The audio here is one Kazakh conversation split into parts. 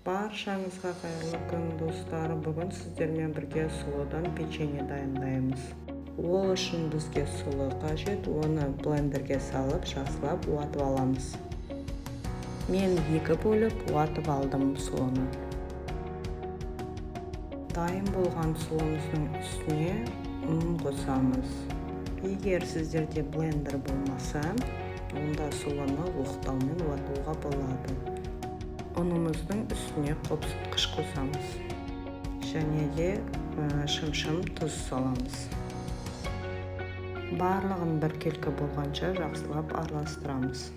Баршаңызға қайырлы күн достар. Бүгін сіздермен бірге сұлыдан печенье дайындаймыз. Ол үшін бізге сұлы қажет. Оны блендерге салып, жақсылап уатып аламыз. Мен 2 бөліп уатып алдым сұлыны. Дайын болған сұлымыздың үстіне ұн қосамыз. Егер сіздерде блендер болмаса, онда сұлыны оқтаумен уатуға болады. Ұнымыздың үстіне қопсытқыш қосамыз. Және де шым-шым тұз саламыз. Барлығын біркелкі болғанша жақсылап араластырамыз.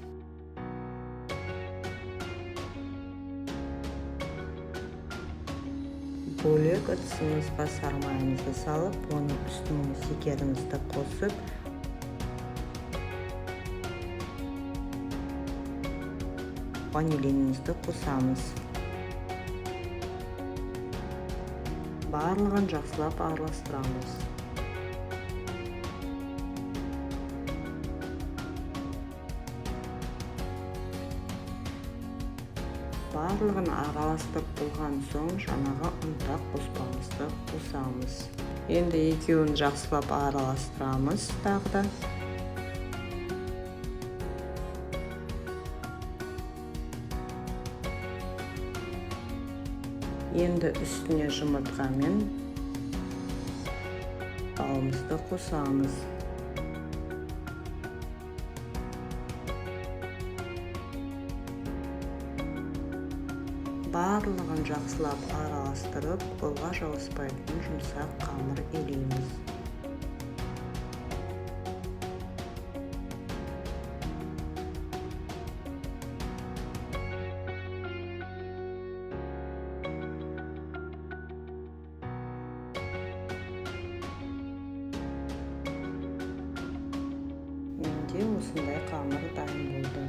Бөлек ыдысымызға сармайымызды салып, оның үстіне шекерімізді қосып, ванилинімізді қосамыз. Барлығын жақсылап араластырамыз. Барлығын араластырып болған соң, жаңағы ұнтақ қоспамызды қосамыз. Енді екеуін жақсылап араластырамыз тағы да. Енді үстіне жұмыртқамен балымызды қосамыз. Барлығын жақсылап араластырып, қолға жауыспайтын жұмсақ қамыр илейміз. Менде осындай қамыр дайын болды.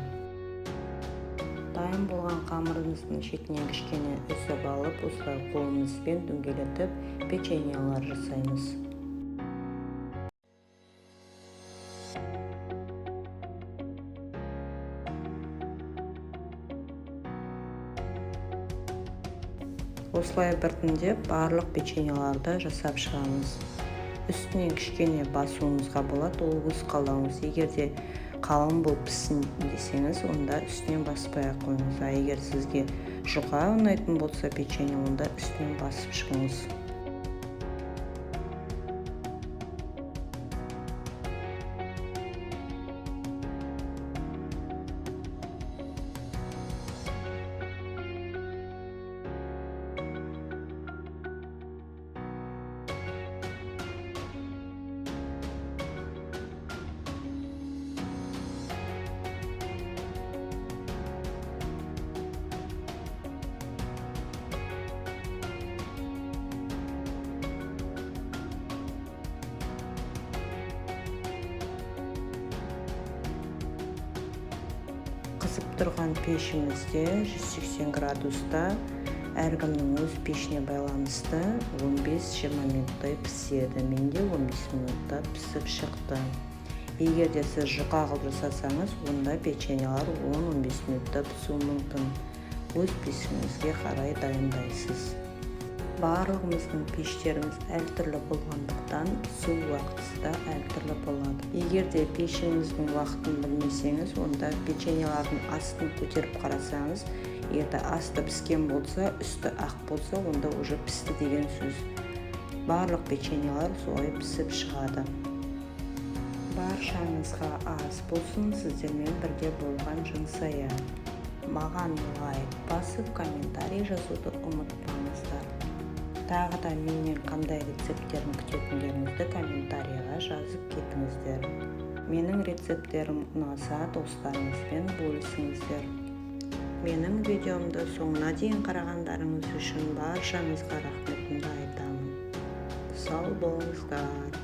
Дайын болған қамырымыздың шетінен кішкене үсіп алып, осылай қолымызбен дөңгелетіп печеньелер жасаймыз. Осылай біртіндеп барлық печеньелерді жасап шығамыз. Үстінен кішкене басуыңызға болады, ол өз қалауыңыз. Егер де қалың болып піссін десеңіз, онда үстінен баспай-ақ қойыңыз. Егер сізге жұқа ұнайтын болса печенье, онда үстінен басып шығыңыз. Қызып тұрған пешімізде 180 градуста, әркімнің өз пешіне байланысты 15-20 минуттай піседі. Менде 15 минутта пісіп шықты. Егер де сіз жұқа қылып жасасаңыз, онда печеньелер 10-15 минутта пісуі мүмкін. Өз пешіңізге қарай дайындайсыз. Барлығымыздың пештеріміз әртүрлі болғандықтан, пісу уақыты да әртүрлі болады. Егер де пешіңіздің уақытын білмесеңіз, онда печеньелердің астын көтеріп қарасаңыз, егер асты піскен болса, үсті ақ болса, онда уже пісті деген сөз. Барлық печеньелер солай пісіп шығады. Баршаңызға ас болсын, сіздермен бірге болған жансая. Маған лайк басып, комментарий жазуды ұмытпаңыздар. Тағы да менен қандай рецепттерін күтетіндеріңізді комментарийға жазып кетіңіздер. Менің рецепттерім ұнаса, достарыңызбен бөлісіңіздер. Менің видеомды соңына дейін қарағандарыңыз үшін баршаңызға рахметімді айтамын. Сау болыңыздар.